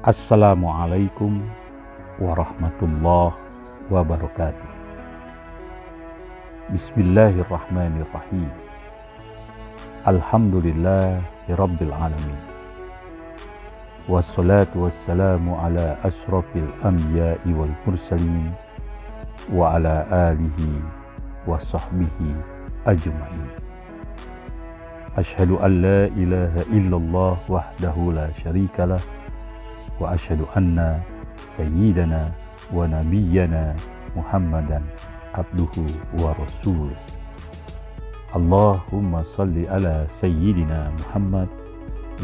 Assalamualaikum warahmatullahi wabarakatuh. Bismillahirrahmanirrahim. Alhamdulillahirabbil alamin. Wassalatu wassalamu ala asyrafil anbiya'i wal mursalin wa ala alihi wa sahbihi ajma'in. Asyhadu an la ilaha illallah wahdahu la syarikalah wa asyhadu anna sayyidana wa nabiyyana Muhammadan abduhu wa rasuluh. Allahumma salli ala sayyidina Muhammad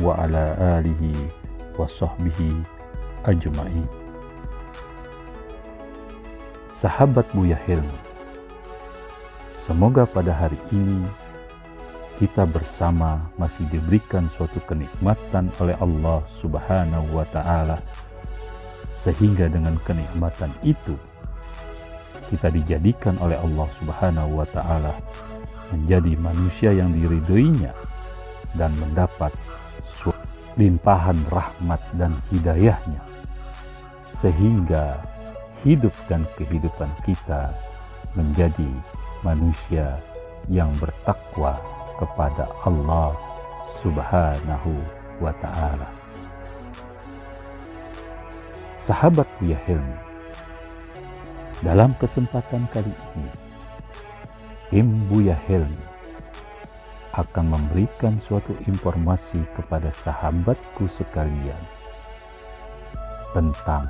wa ala alihi wa sahbihi ajma'in. Sahabat Buya Helmi, semoga pada hari ini kita bersama masih diberikan suatu kenikmatan oleh Allah Subhanahu wa Ta'ala, sehingga dengan kenikmatan itu kita dijadikan oleh Allah Subhanahu wa Ta'ala menjadi manusia yang diridhoinya dan mendapat limpahan rahmat dan hidayahnya, sehingga hidup dan kehidupan kita menjadi manusia yang bertakwa kepada Allah Subhanahu wa Ta'ala. Sahabat Buya Helmi, dalam kesempatan kali ini tim Buya Helmi akan memberikan suatu informasi kepada sahabatku sekalian tentang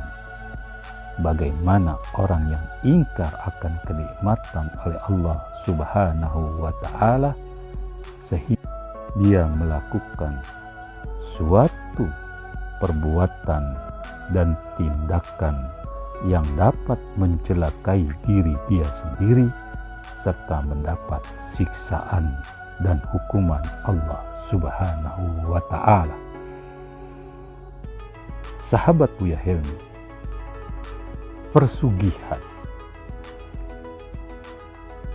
bagaimana orang yang ingkar akan kenikmatan oleh Allah Subhanahu wa Ta'ala sehingga dia melakukan suatu perbuatan dan tindakan yang dapat mencelakai diri dia sendiri serta mendapat siksaan dan hukuman Allah Subhanahu wa Ta'ala. Sahabat Buya Helmi,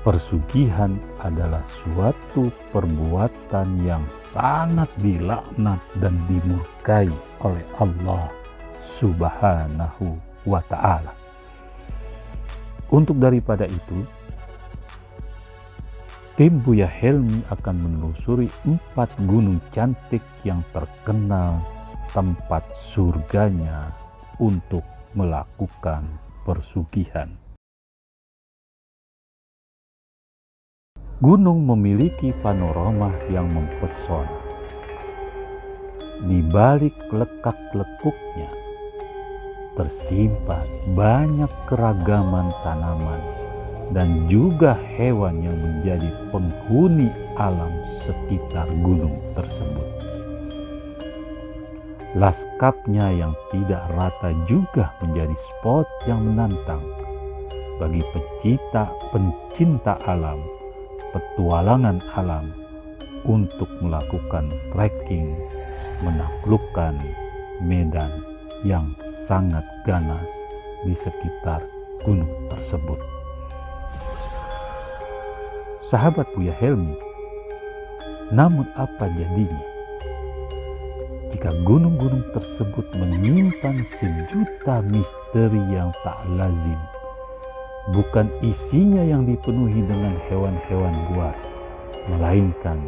Persugihan adalah suatu perbuatan yang sangat dilaknat dan dimurkai oleh Allah Subhanahu wa Ta'ala. Untuk daripada itu, tim Buya Helmi akan menelusuri 4 gunung cantik yang terkenal tempat surganya untuk melakukan persugihan. Gunung memiliki panorama yang mempesona. Di balik lekak-lekuknya tersimpan banyak keragaman tanaman dan juga hewan yang menjadi penghuni alam sekitar gunung tersebut. Laskapnya yang tidak rata juga menjadi spot yang menantang bagi pencinta alam, petualangan alam untuk melakukan trekking, menaklukkan medan yang sangat ganas di sekitar gunung tersebut. Sahabat Buya Helmi, namun apa jadinya jika gunung-gunung tersebut menyimpan sejuta misteri yang tak lazim? Bukan isinya yang dipenuhi dengan hewan-hewan buas, melainkan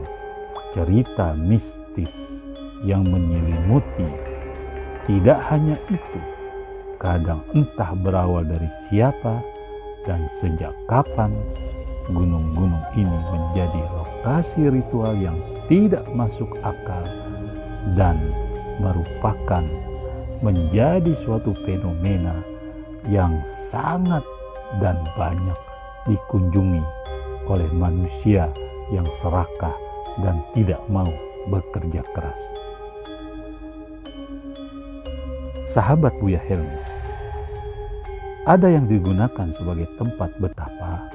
cerita mistis yang menyelimuti. Tidak hanya itu, kadang entah berawal dari siapa dan sejak kapan gunung-gunung ini menjadi lokasi ritual yang tidak masuk akal dan merupakan menjadi suatu fenomena yang sangat dan banyak dikunjungi oleh manusia yang serakah dan tidak mau bekerja keras. Sahabat Buya Helmi, ada yang digunakan sebagai tempat betapa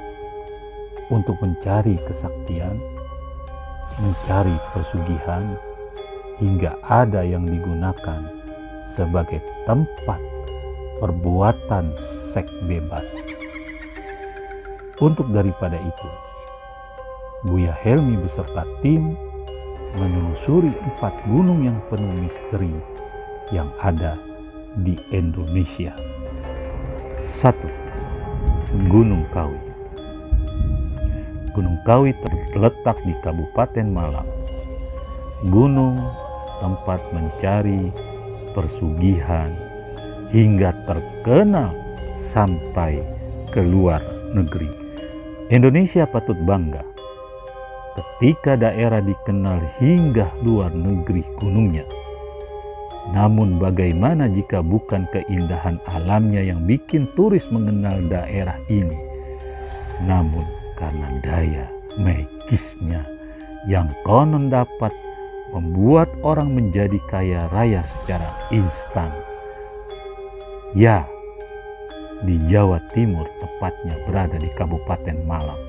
untuk mencari kesaktian, mencari pesugihan, hingga ada yang digunakan sebagai tempat perbuatan seks bebas. Untuk daripada itu, Buya Helmi beserta tim menelusuri 4 gunung yang penuh misteri yang ada di Indonesia. 1. Gunung Kawi. Gunung Kawi terletak di Kabupaten Malang. Gunung tempat mencari persugihan hingga terkenal sampai ke luar negeri. Indonesia patut bangga ketika daerah dikenal hingga luar negeri gunungnya. Namun bagaimana jika bukan keindahan alamnya yang bikin turis mengenal daerah ini, namun karena daya magisnya yang konon dapat membuat orang menjadi kaya raya secara instan. Ya, di Jawa Timur, tepatnya berada di Kabupaten Malang,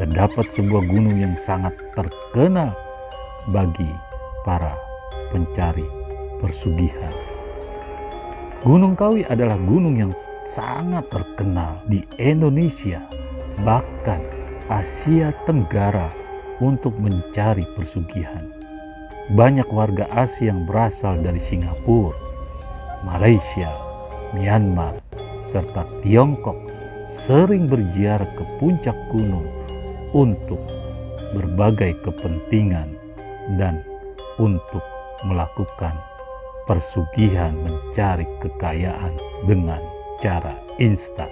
terdapat sebuah gunung yang sangat terkenal bagi para pencari persugihan. Gunung Kawi adalah gunung yang sangat terkenal di Indonesia, bahkan Asia Tenggara, untuk mencari persugihan. Banyak warga asing yang berasal dari Singapura, Malaysia, Myanmar, serta Tiongkok sering berziarah ke puncak gunung untuk berbagai kepentingan dan untuk melakukan persugihan mencari kekayaan dengan cara instan.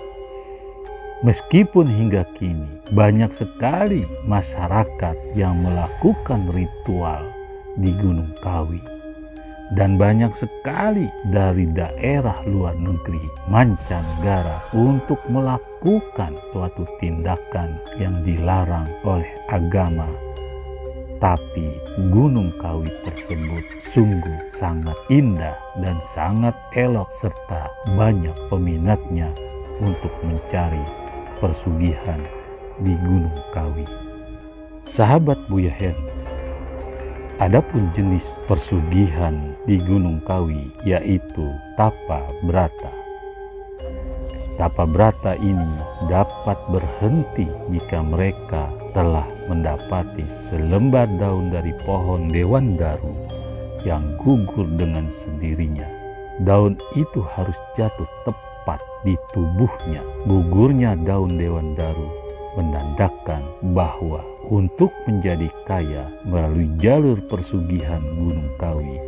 Meskipun hingga kini banyak sekali masyarakat yang melakukan ritual di Gunung Kawi, dan banyak sekali dari daerah luar negeri, mancanegara, untuk melakukan suatu tindakan yang dilarang oleh agama. Tapi Gunung Kawi tersebut sungguh sangat indah dan sangat elok, serta banyak peminatnya untuk mencari persugihan di Gunung Kawi. Sahabat Buya Henry, adapun jenis persugihan di Gunung Kawi yaitu tapa brata. Tapa brata ini dapat berhenti jika mereka telah mendapati selembar daun dari pohon dewandaru yang gugur dengan sendirinya. Daun itu harus jatuh tepat di tubuhnya. Gugurnya daun dewandaru menandakan bahwa untuk menjadi kaya melalui jalur persugihan Gunung Kawi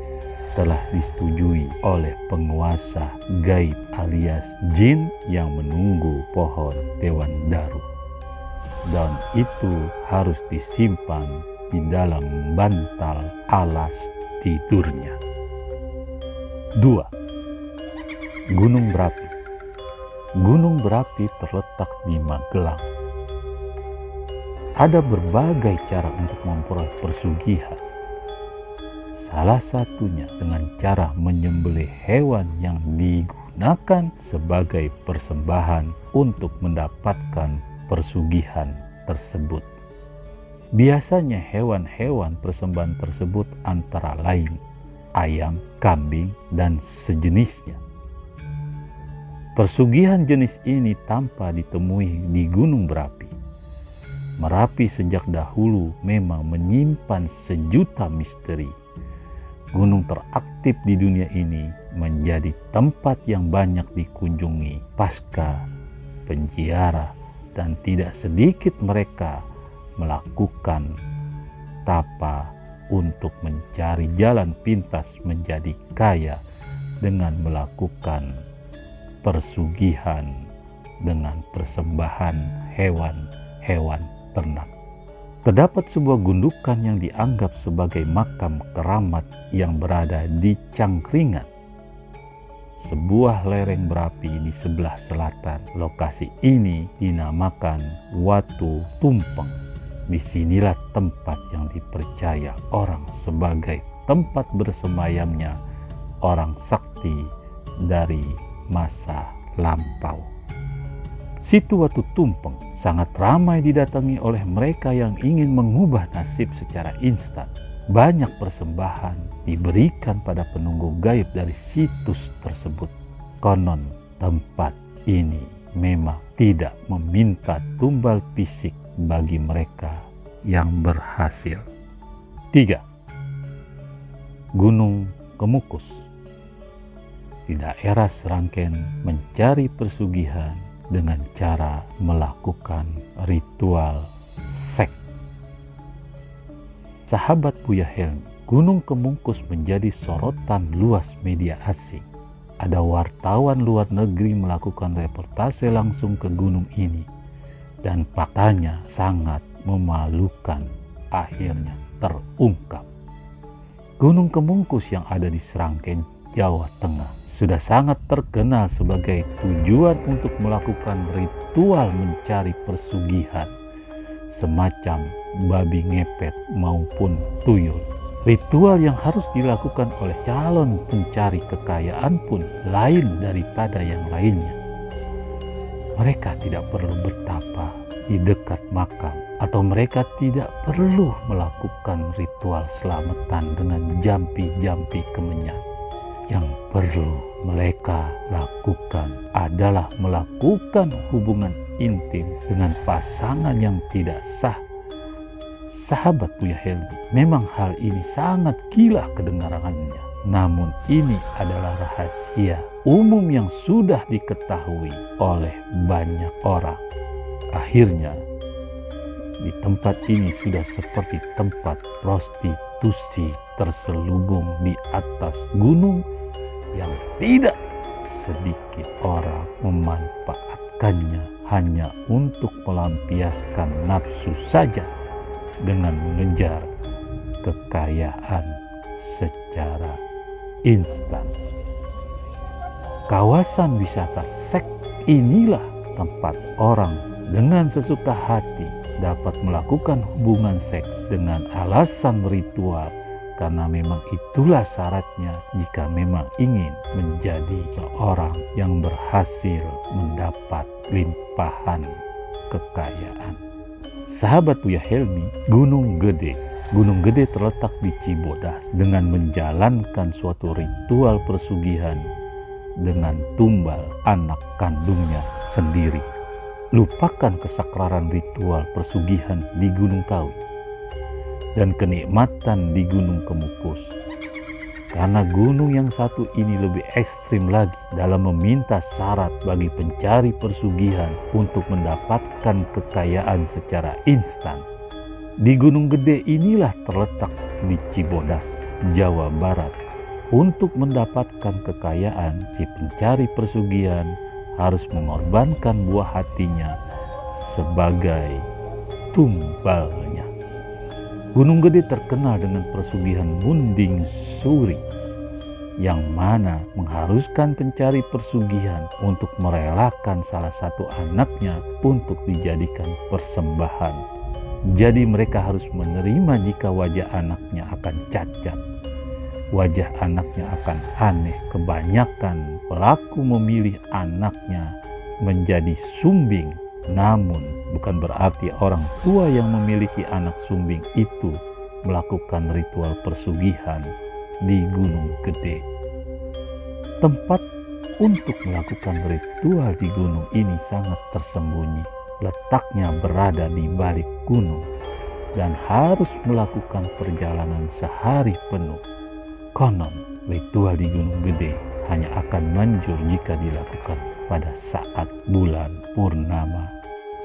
telah disetujui oleh penguasa gaib alias jin yang menunggu pohon dewandaru. Daun itu harus disimpan di dalam bantal alas tidurnya. 2. Gunung Berapi. Gunung Berapi terletak di Magelang. Ada berbagai cara untuk memperoleh persugihan. Salah satunya dengan cara menyembelih hewan yang digunakan sebagai persembahan untuk mendapatkan persugihan tersebut. Biasanya hewan-hewan persembahan tersebut antara lain ayam, kambing, dan sejenisnya. Persugihan jenis ini tampak ditemui di Gunung Berapi. Merapi sejak dahulu memang menyimpan sejuta misteri. Gunung teraktif di dunia ini menjadi tempat yang banyak dikunjungi pasca penziarah, dan tidak sedikit mereka melakukan tapa untuk mencari jalan pintas menjadi kaya dengan melakukan persugihan dengan persembahan hewan-hewan ternak. Terdapat sebuah gundukan yang dianggap sebagai makam keramat yang berada di Cangkringan, sebuah lereng berapi di sebelah selatan. Lokasi ini dinamakan Watu Tumpeng. Disinilah tempat yang dipercaya orang sebagai tempat bersemayamnya orang sakti dari masa lampau. Situ Watu Tumpeng sangat ramai didatangi oleh mereka yang ingin mengubah nasib secara instan. Banyak persembahan diberikan pada penunggu gaib dari situs tersebut. Konon tempat ini memang tidak meminta tumbal fisik bagi mereka yang berhasil. 3. Gunung Kemukus. di daerah Srangken mencari persugihan dengan cara melakukan ritual seks. Sahabat Buya Helmi, Gunung Kemungkus menjadi sorotan luas media asing. Ada wartawan luar negeri melakukan reportase langsung ke gunung ini, dan faktanya sangat memalukan akhirnya terungkap. Gunung Kemungkus yang ada di Srangken, Jawa Tengah, sudah sangat terkenal sebagai tujuan untuk melakukan ritual mencari persugihan, semacam babi ngepet maupun tuyul. Ritual yang harus dilakukan oleh calon pencari kekayaan pun lain daripada yang lainnya. Mereka tidak perlu bertapa di dekat makam, atau mereka tidak perlu melakukan ritual selamatan dengan jampi-jampi kemenyan. Yang perlu mereka lakukan adalah melakukan hubungan intim dengan pasangan yang tidak sah. Sahabat Buya Helmi, memang hal ini sangat gila kedengarannya. Namun ini adalah rahasia umum yang sudah diketahui oleh banyak orang. Akhirnya, di tempat ini sudah seperti tempat prostitusi terselubung di atas gunung yang tidak sedikit orang memanfaatkannya hanya untuk melampiaskan nafsu saja dengan mengejar kekayaan secara instan. Kawasan wisata seks inilah tempat orang dengan sesuka hati dapat melakukan hubungan seks dengan alasan ritual, karena memang itulah syaratnya jika memang ingin menjadi seorang yang berhasil mendapat limpahan kekayaan. Sahabat Buya Helmi, Gunung Gede. Gunung Gede terletak di Cibodas. Dengan menjalankan suatu ritual persugihan dengan tumbal anak kandungnya sendiri. Lupakan kesakralan ritual persugihan di Gunung Kawi dan kenikmatan di Gunung Kemungkus. Karena gunung yang satu ini lebih ekstrim lagi dalam meminta syarat bagi pencari persugihan untuk mendapatkan kekayaan secara instan. Di Gunung Gede inilah terletak di Cibodas, Jawa Barat. Untuk mendapatkan kekayaan, si pencari persugihan harus mengorbankan buah hatinya sebagai tumbalnya. Gunung Gede terkenal dengan persugihan munding suri, yang mana mengharuskan pencari persugihan untuk merelakan salah satu anaknya untuk dijadikan persembahan. Jadi mereka harus menerima jika wajah anaknya akan cacat, wajah anaknya akan aneh. Kebanyakan pelaku memilih anaknya menjadi sumbing. Namun bukan berarti orang tua yang memiliki anak sumbing itu melakukan ritual persugihan di Gunung Gede. Tempat untuk melakukan ritual di gunung ini sangat tersembunyi. Letaknya berada di balik gunung dan harus melakukan perjalanan sehari penuh. Konon ritual di Gunung Gede hanya akan manjur jika dilakukan pada saat bulan purnama.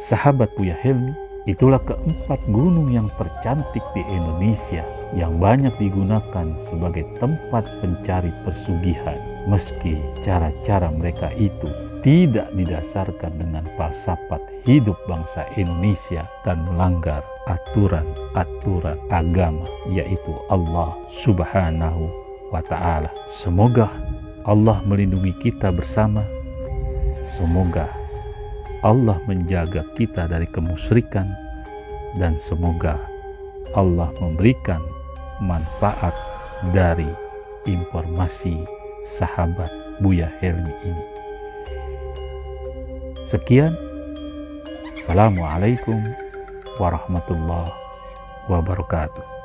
Sahabat Buya Helmi, itulah keempat gunung yang tercantik di Indonesia yang banyak digunakan sebagai tempat pencari persugihan. Meski cara-cara mereka itu tidak didasarkan dengan falsafat hidup bangsa Indonesia dan melanggar aturan-aturan agama, yaitu Allah Subhanahu wa Ta'ala. Semoga Allah melindungi kita bersama. Semoga Allah menjaga kita dari kemusyrikan, dan semoga Allah memberikan manfaat dari informasi sahabat Buya Helmi ini. Sekian, Assalamualaikum warahmatullahi wabarakatuh.